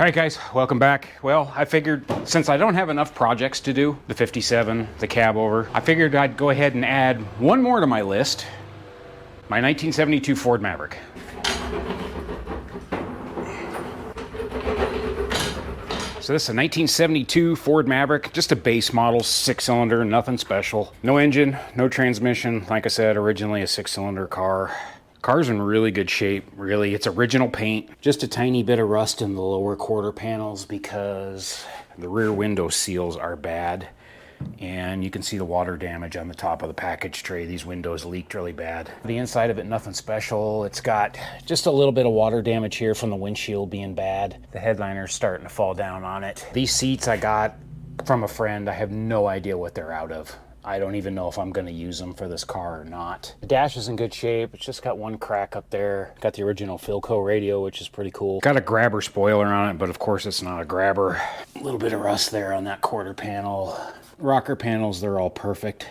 Alright guys, welcome back. Well, I figured since I don't have enough projects to do, the 57, the cab over, I figured I'd go ahead and add one more to my list, my 1972 Ford Maverick. So this is a 1972 Ford Maverick, just a base model, 6-cylinder, nothing special. No engine, no transmission. Like I said, originally a 6-cylinder car. Car's in really good shape, really. It's original paint. Just a tiny bit of rust in the lower quarter panels because the rear window seals are bad. And you can see the water damage on the top of the package tray. These windows leaked really bad. The inside of it, nothing special. It's got just a little bit of water damage here from the windshield being bad. The headliner's starting to fall down on it. These seats I got from a friend. I have no idea what they're out of. I don't even know if I'm going to use them for this car or not. The dash is in good shape. It's just got one crack up there. Got the original Philco radio, which is pretty cool. Got a grabber spoiler on it, but of course it's not a grabber. A little bit of rust there on that quarter panel. Rocker panels, they're all perfect.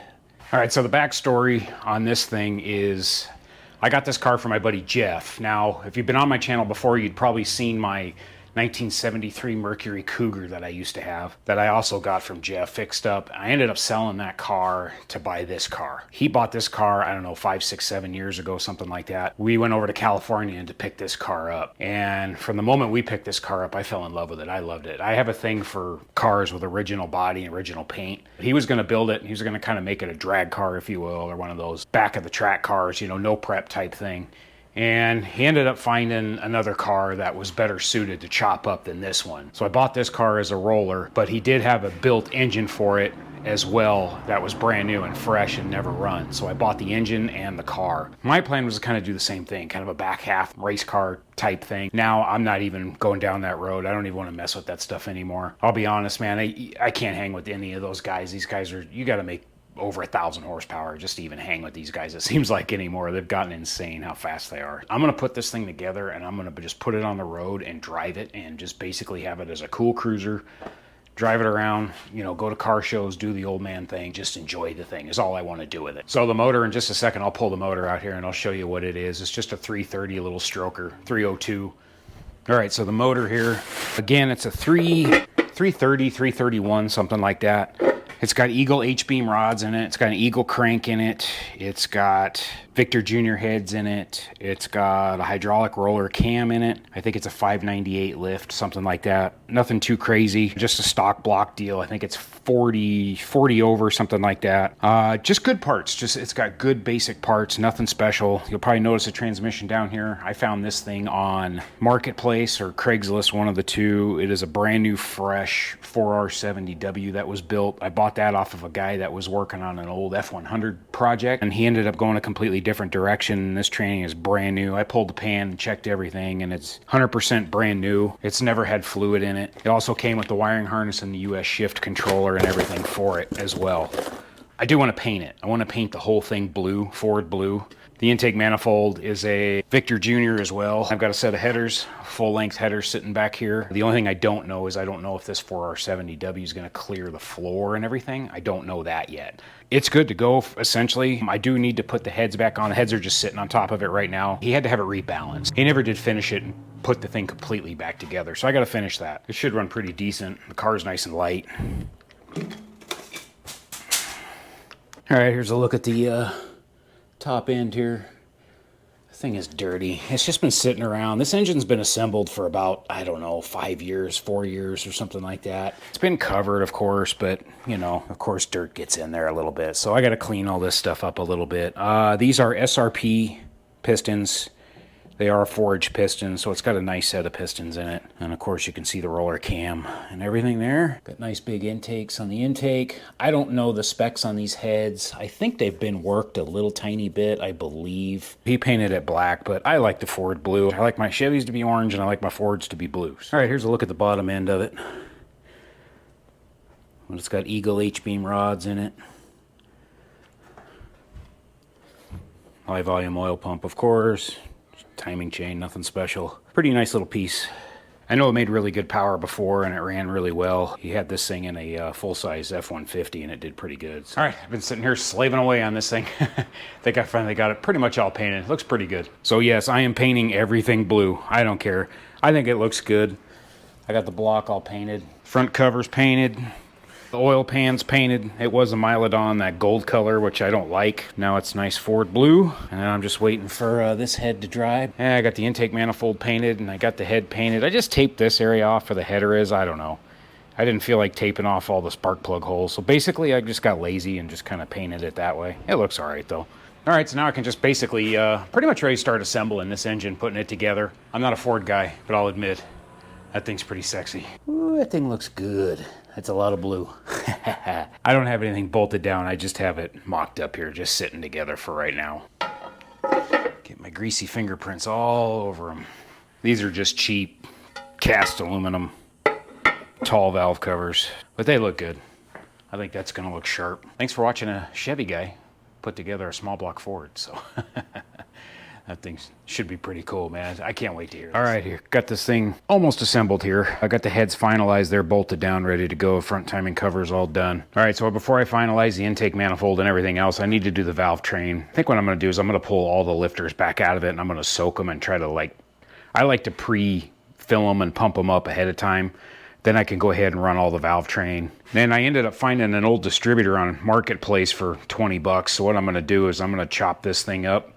All right, so the backstory on this thing is I got this car from my buddy Jeff. Now, if you've been on my channel before, you'd probably seen my 1973 Mercury Cougar that I used to have, that I also got from Jeff, fixed up. I ended up selling that car to buy this car. He bought this car, I don't know, 5, 6, 7 years ago, something like that. We went over to California to pick this car up. And from the moment we picked this car up, I fell in love with it. I loved it. I have a thing for cars with original body and original paint. He was gonna build it. He was gonna kind of make it a drag car, if you will, or one of those back of the track cars, you know, no prep type thing. And he ended up finding another car that was better suited to chop up than this one. So I bought this car as a roller, but he did have a built engine for it as well that was brand new and fresh and never run. So I bought the engine and the car. My plan was to kind of do the same thing, kind of a back half race car type thing. Now I'm not even going down that road. I don't even want to mess with that stuff anymore. I'll be honest, man, I can't hang with any of those guys. These guys are, you got to make over 1,000 horsepower just to even hang with these guys, it seems like, anymore. They've gotten insane how fast they are. I'm gonna put this thing together and I'm gonna just put it on the road and drive it and just basically have it as a cool cruiser, drive it around, you know, go to car shows, do the old man thing, just enjoy the thing is all I want to do with it. So the motor, in just a second, I'll pull the motor out here and I'll show you what it is. It's just a 330 little stroker, 302. All right, so the motor here, again, it's a 330, 331, something like that. It's got Eagle H-beam rods in it. It's got an Eagle crank in it. It's got Victor Jr. heads in it. It's got a hydraulic roller cam in it. I think it's a 598 lift, something like that. Nothing too crazy. Just a stock block deal. I think it's 40 over, something like that. Just good parts. It's got good basic parts, nothing special. You'll probably notice a transmission down here. I found this thing on Marketplace or Craigslist, one of the two. It is a brand new, fresh 4R70W that was built. I bought that off of a guy that was working on an old F100 project, and he ended up going a completely different direction. This training is brand new. I pulled the pan and checked everything, and it's 100% brand new. It's never had fluid in it. It also came with the wiring harness and the US shift controller and everything for it as well. I do want to paint it. I want to paint the whole thing blue, Ford blue. The intake manifold is a Victor Jr. as well. I've got a set of headers, full-length headers sitting back here. The only thing I don't know is I don't know if this 4R70W is going to clear the floor and everything. I don't know that yet. It's good to go, essentially. I do need to put the heads back on. The heads are just sitting on top of it right now. He had to have it rebalanced. He never did finish it and put the thing completely back together, so I got to finish that. It should run pretty decent. The car's nice and light. All right, here's a look at the top end here. The thing is dirty. It's just been sitting around. This engine's been assembled for about, I don't know, 5 years, 4 years or something like that. It's been covered, of course, but, you know, of course, dirt gets in there a little bit. So I got to clean all this stuff up a little bit. These are SRP pistons. They are forged pistons, so it's got a nice set of pistons in it. And of course you can see the roller cam and everything there. Got nice big intakes on the intake. I don't know the specs on these heads. I think they've been worked a little tiny bit, I believe. He painted it black, but I like the Ford blue. I like my Chevys to be orange and I like my Fords to be blues. All right, here's a look at the bottom end of it. Well, it's got Eagle H-beam rods in it. High volume oil pump, of course. Timing chain, nothing special. Pretty nice little piece. I know it made really good power before and it ran really well. He had this thing in a full-size F-150 and it did pretty good. So, all right, I've been sitting here slaving away on this thing. I think I finally got it pretty much all painted. It looks pretty good. So yes, I am painting everything blue. I don't care. I think it looks good. I got the block all painted. Front cover's painted. The oil pan's painted. It was a Mylodon, that gold color, which I don't like. Now it's nice Ford blue. And then I'm just waiting for this head to dry. I got the intake manifold painted, and I got the head painted. I just taped this area off where the header is. I don't know. I didn't feel like taping off all the spark plug holes. So basically, I just got lazy and just kind of painted it that way. It looks all right, though. All right, so now I can just basically pretty much ready to start assembling this engine, putting it together. I'm not a Ford guy, but I'll admit, that thing's pretty sexy. Ooh, that thing looks good. That's a lot of blue. I don't have anything bolted down. I just have it mocked up here, just sitting together for right now. Get my greasy fingerprints all over them. These are just cheap cast aluminum tall valve covers, but they look good. I think that's gonna look sharp. Thanks for watching a Chevy guy put together a small block Ford, so that thing should be pretty cool, man. I can't wait to hear this. All right, here, got this thing almost assembled here. I got the heads finalized. They're bolted down, ready to go. Front timing cover's all done. All right, so before I finalize the intake manifold and everything else, I need to do the valve train. I think what I'm gonna do is I'm gonna pull all the lifters back out of it, and I'm gonna soak them and try to I like to pre-fill them and pump them up ahead of time. Then I can go ahead and run all the valve train. Then I ended up finding an old distributor on Marketplace for 20 bucks. So what I'm gonna do is I'm gonna chop this thing up,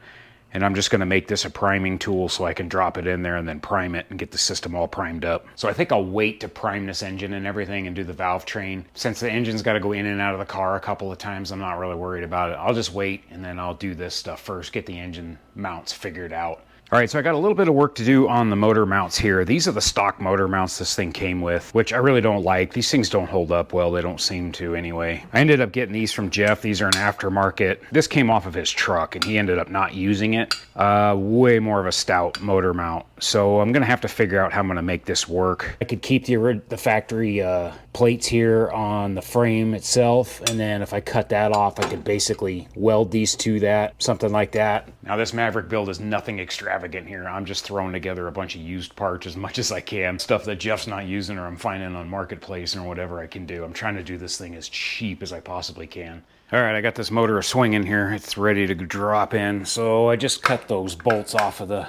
and I'm just gonna make this a priming tool so I can drop it in there and then prime it and get the system all primed up. So I think I'll wait to prime this engine and everything and do the valve train. Since the engine's gotta go in and out of the car a couple of times, I'm not really worried about it. I'll just wait, and then I'll do this stuff first, get the engine mounts figured out. All right, so I got a little bit of work to do on the motor mounts here. These are the stock motor mounts this thing came with, which I really don't like. These things don't hold up well. They don't seem to anyway. I ended up getting these from Jeff. These are an aftermarket. This came off of his truck, and he ended up not using it. Way more of a stout motor mount. So I'm gonna have to figure out how I'm gonna make this work. I could keep the factory plates here on the frame itself, and then if I cut that off, I could basically weld these to that, something like that. Now this Maverick build is nothing extravagant here. I'm just throwing together a bunch of used parts as much as I can. Stuff that Jeff's not using or I'm finding on Marketplace or whatever I can do. I'm trying to do this thing as cheap as I possibly can. All right, I got this motor swinging here. It's ready to drop in. So I just cut those bolts off of the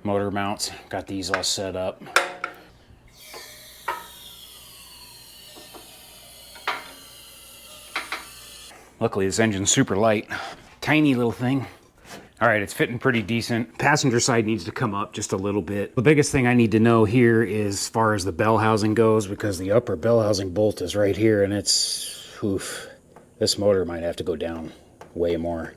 motor mounts. Got these all set up. Luckily this engine's super light. Tiny little thing. All right, it's fitting pretty decent. Passenger side needs to come up just a little bit. The biggest thing I need to know here is as far as the bell housing goes, because the upper bell housing bolt is right here, and it's, oof, this motor might have to go down way more.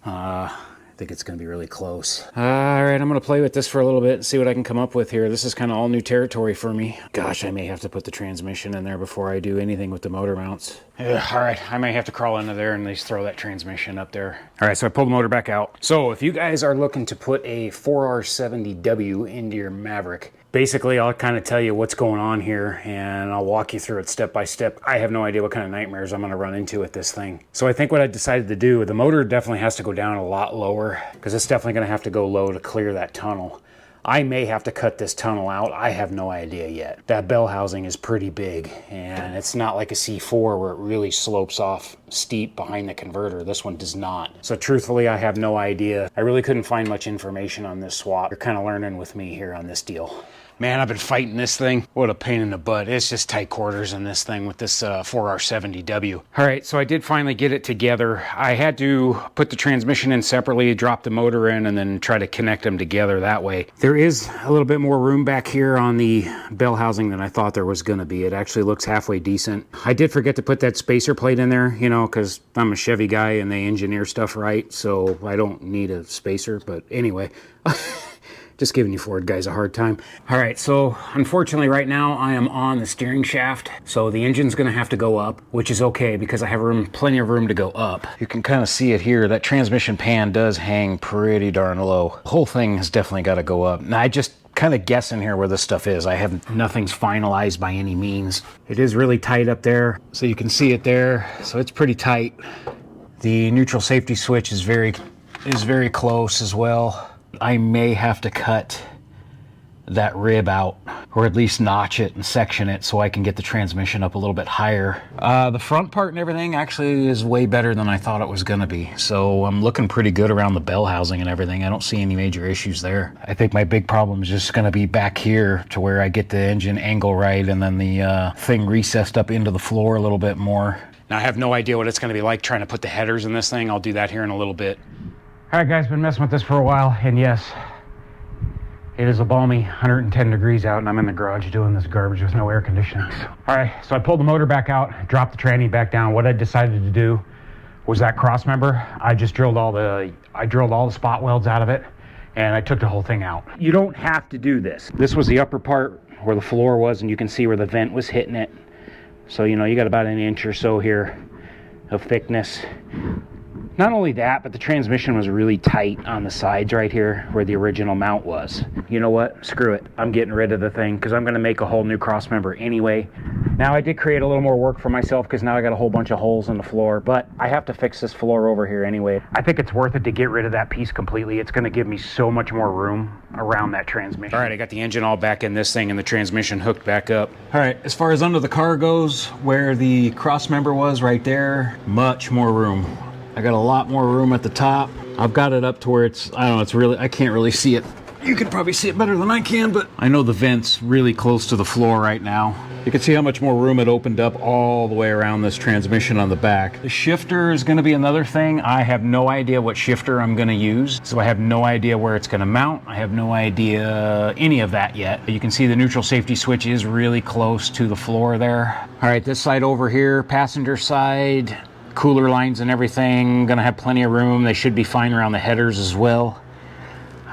I think it's gonna be really close. All right, I'm gonna play with this for a little bit and see what I can come up with here. This is kind of all new territory for me. Gosh, I may have to put the transmission in there before I do anything with the motor mounts. Yeah, all right, I may have to crawl into there and just throw that transmission up there. All right, so I pulled the motor back out. So if you guys are looking to put a 4R70W into your Maverick, basically I'll kind of tell you what's going on here, and I'll walk you through it step by step. I have no idea what kind of nightmares I'm going to run into with this thing. So I think what I decided to do, the motor definitely has to go down a lot lower, because it's definitely going to have to go low to clear that tunnel. I may have to cut this tunnel out. I have no idea yet. That bell housing is pretty big, and it's not like a C4 where it really slopes off steep behind the converter. This one does not. So truthfully, I have no idea. I really couldn't find much information on this swap. You're kind of learning with me here on this deal. Man, I've been fighting this thing. What a pain in the butt. It's just tight quarters in this thing with this 4R70W. All right, so I did finally get it together. I had to put the transmission in separately, drop the motor in, and then try to connect them together that way. There is a little bit more room back here on the bell housing than I thought there was gonna be. It actually looks halfway decent. I did forget to put that spacer plate in there, you know, because I'm a Chevy guy and they engineer stuff right, so I don't need a spacer, but anyway. Just giving you Ford guys a hard time. All right, so unfortunately right now I am on the steering shaft, so the engine's gonna have to go up, which is okay because I have plenty of room to go up. You can kind of see it here. That transmission pan does hang pretty darn low. The whole thing has definitely got to go up. Now I just kind of guessing here where this stuff is. I have nothing's finalized by any means. It is really tight up there, so you can see it there. So it's pretty tight. The neutral safety switch is very close as well. I may have to cut that rib out, or at least notch it and section it so I can get the transmission up a little bit higher. The front part and everything actually is way better than I thought it was gonna be. So I'm looking pretty good around the bell housing and everything. I don't see any major issues there. I think my big problem is just gonna be back here to where I get the engine angle right and then the thing recessed up into the floor a little bit more. Now I have no idea what it's gonna be like trying to put the headers in this thing. I'll do that here in a little bit. All right guys, been messing with this for a while, and yes, it is a balmy 110 degrees out, and I'm in the garage doing this garbage with no air conditioning. All right, so I pulled the motor back out, dropped the tranny back down. What I decided to do was that cross member. I just drilled all the spot welds out of it, and I took the whole thing out. You don't have to do this. This was the upper part where the floor was, and you can see where the vent was hitting it. So, you know, you got about an inch or so here of thickness. Not only that, but the transmission was really tight on the sides right here where the original mount was. You know what? Screw it. I'm getting rid of the thing because I'm going to make a whole new cross member anyway. Now, I did create a little more work for myself because now I got a whole bunch of holes in the floor, but I have to fix this floor over here anyway. I think it's worth it to get rid of that piece completely. It's going to give me so much more room around that transmission. All right, I got the engine all back in this thing and the transmission hooked back up. All right, as far as under the car goes, where the cross member was right there, much more room. I got a lot more room at the top. I've got it up to where it's, I don't know, it's really, I can't really see it. You can probably see it better than I can, but I know the vent's really close to the floor right now. You can see how much more room it opened up all the way around this transmission on the back. The shifter is gonna be another thing. I have no idea what shifter I'm gonna use, so I have no idea where it's gonna mount. I have no idea any of that yet. You can see the neutral safety switch is really close to the floor there. All right, this side over here, passenger side, cooler lines and everything, gonna have plenty of room. They should be fine around the headers as well.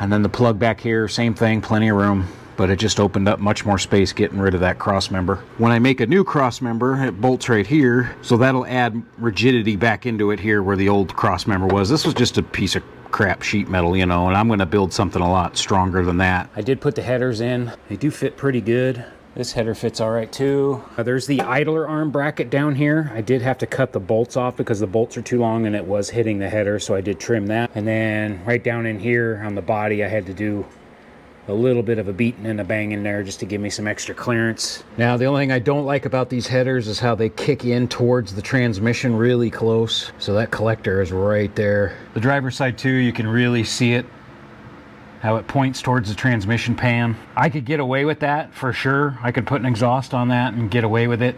And then the plug back here, same thing, plenty of room, but it just opened up much more space getting rid of that cross member. When I make a new cross member, it bolts right here, so that'll add rigidity back into it here where the old cross member was. This was just a piece of crap sheet metal, you know, and I'm gonna build something a lot stronger than that. I did put the headers in. They do fit pretty good. This header fits all right too. There's the idler arm bracket down here. I did have to cut the bolts off because the bolts are too long and it was hitting the header, so I did trim that. And then right down in here on the body, I had to do a little bit of a beating and a bang in there just to give me some extra clearance. Now, the only thing I don't like about these headers is how they kick in towards the transmission really close. So that collector is right there. The driver's side too, you can really see it, how it points towards the transmission pan. I could get away with that for sure. I could put an exhaust on that and get away with it.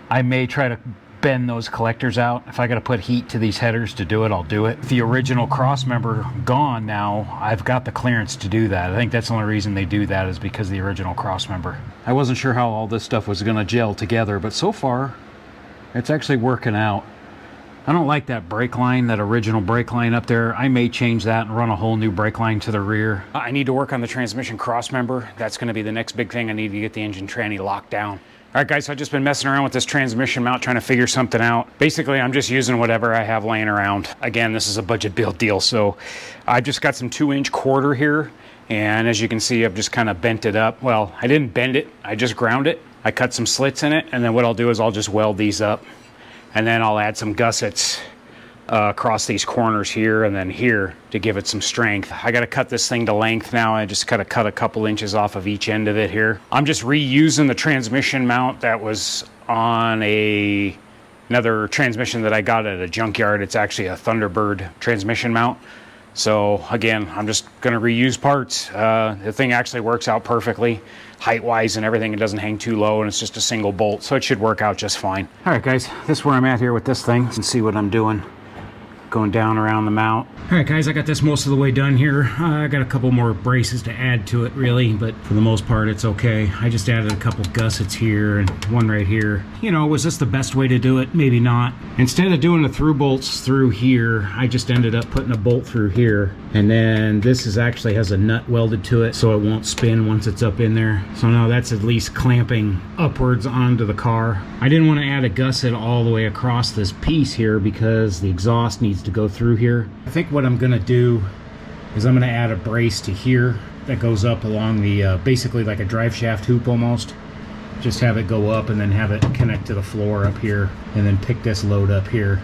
I may try to bend those collectors out. If I gotta put heat to these headers to do it, I'll do it. The original cross member gone now, I've got the clearance to do that. I think that's the only reason they do that is because of the original cross member. I wasn't sure how all this stuff was gonna gel together, but so far, it's actually working out. I don't like that brake line, that original brake line up there. I may change that and run a whole new brake line to the rear. I need to work on the transmission cross member. That's gonna be the next big thing. I need to get the engine tranny locked down. All right guys, so I've just been messing around with this transmission mount, trying to figure something out. Basically, I'm just using whatever I have laying around. Again, this is a budget build deal, so I've just got some 2-inch quarter here. And as you can see, I've just kind of bent it up. Well, I didn't bend it, I just ground it. I cut some slits in it, and then what I'll do is I'll just weld these up. And then I'll add some gussets across these corners here and then here to give it some strength. I gotta cut this thing to length now. I just gotta cut a couple inches off of each end of it here. I'm just reusing the transmission mount that was on another transmission that I got at a junkyard. It's actually a Thunderbird transmission mount. So again, I'm just gonna reuse parts. The thing actually works out perfectly, height-wise and everything. It doesn't hang too low and it's just a single bolt, so it should work out just fine. All right guys, this is where I'm at here with this thing. You can see what I'm doing. Going down around the mount. All right guys, I got this most of the way done here. I got a couple more braces to add to it really, but for the most part it's okay. I just added a couple gussets here and one right here. You know, was this the best way to do it? Maybe not. Instead of doing the through bolts through here, I just ended up putting a bolt through here. And then this is actually has a nut welded to it so it won't spin once it's up in there. So now that's at least clamping upwards onto the car. I didn't want to add a gusset all the way across this piece here because the exhaust needs to go through here. I think what I'm gonna do is I'm gonna add a brace to here that goes up along the basically like a drive shaft hoop almost. Just have it go up and then have it connect to the floor up here and then pick this load up here.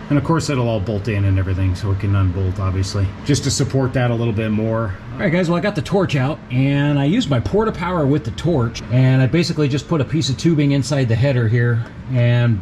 And of course it'll all bolt in and everything so it can unbolt obviously. Just to support that a little bit more, Alright guys, well I got the torch out and I used my porta power with the torch, and I basically just put a piece of tubing inside the header here and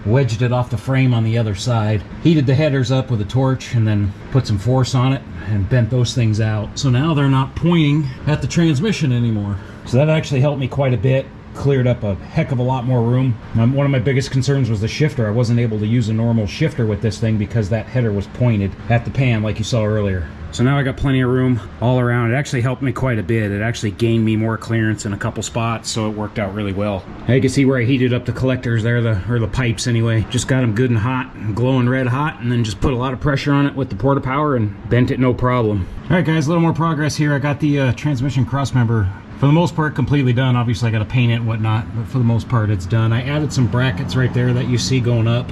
wedged it off the frame on the other side. Heated the headers up with a torch and then put some force on it and bent those things out. So now they're not pointing at the transmission anymore. So that actually helped me quite a bit. Cleared up a heck of a lot more room. One of my biggest concerns was the shifter. I wasn't able to use a normal shifter with this thing because that header was pointed at the pan like you saw earlier. So now I got plenty of room all around. It actually helped me quite a bit. It actually gained me more clearance in a couple spots, so it worked out really well. Now you can see where I heated up the collectors there, or the pipes anyway. Just got them good and hot, and glowing red hot, and then just put a lot of pressure on it with the porta power and bent it no problem. All right guys, a little more progress here. I got the transmission crossmember for the most part completely done. Obviously I got to paint it and whatnot, but for the most part it's done. I added some brackets right there that you see going up,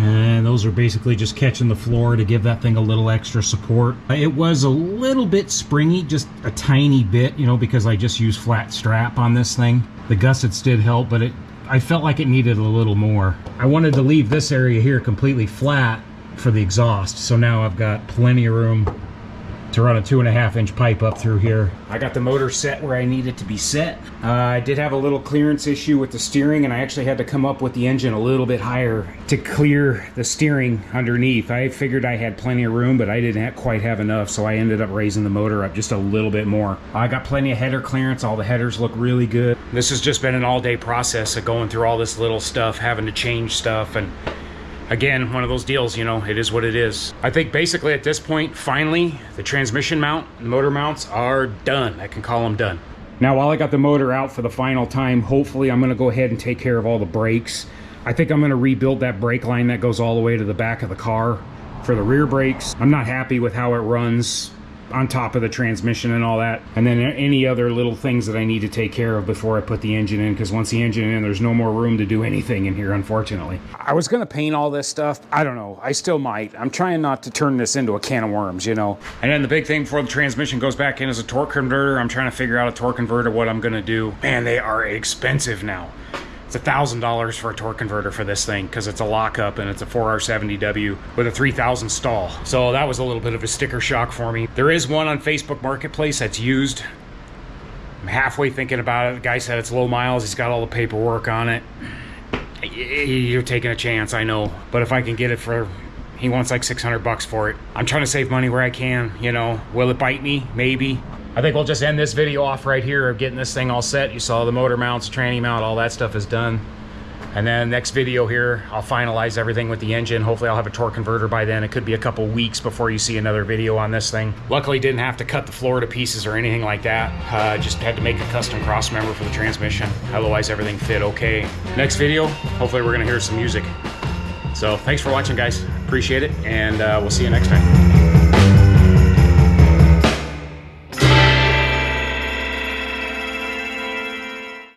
and those are basically just catching the floor to give that thing a little extra support. It was a little bit springy, just a tiny bit, you know, because I just used flat strap on this thing. The gussets did help, but I felt like it needed a little more. I wanted to leave this area here completely flat for the exhaust, so now I've got plenty of room to run a 2.5-inch pipe up through here. I got the motor set where I need it to be set. I did have a little clearance issue with the steering, and I actually had to come up with the engine a little bit higher to clear the steering underneath. I figured I had plenty of room, but I didn't quite have enough, so I ended up raising the motor up just a little bit more. I got plenty of header clearance. All the headers look really good. This has just been an all-day process of going through all this little stuff, having to change stuff, and again, one of those deals, you know, it is what it is. I think basically at this point, finally, the transmission mount and motor mounts are done. I can call them done. Now, while I got the motor out for the final time, hopefully I'm gonna go ahead and take care of all the brakes. I think I'm gonna rebuild that brake line that goes all the way to the back of the car for the rear brakes. I'm not happy with how it runs on top of the transmission and all that, and then any other little things that I need to take care of before I put the engine in, because once the engine in, there's no more room to do anything in here, unfortunately. I was gonna paint all this stuff. I don't know, I still might. I'm trying not to turn this into a can of worms, you know. And then the big thing before the transmission goes back in is a torque converter. I'm trying to figure out a torque converter, what I'm gonna do. Man, they are expensive now. It's $1,000 for a torque converter for this thing because it's a lockup and it's a 4R70W with a 3000 stall. So that was a little bit of a sticker shock for me. There is one on Facebook Marketplace that's used. I'm halfway thinking about it. The guy said it's low miles. He's got all the paperwork on it. You're taking a chance, I know. But if I can get it for, he wants like 600 bucks for it. I'm trying to save money where I can, you know. Will it bite me? Maybe. I think we'll just end this video off right here of getting this thing all set. You saw the motor mounts, tranny mount, all that stuff is done. And then next video here, I'll finalize everything with the engine. Hopefully I'll have a torque converter by then. It could be a couple weeks before you see another video on this thing. Luckily didn't have to cut the floor to pieces or anything like that. Just had to make a custom cross member for the transmission. Otherwise everything fit okay. Next video, hopefully we're gonna hear some music. So thanks for watching guys, appreciate it, and we'll see you next time.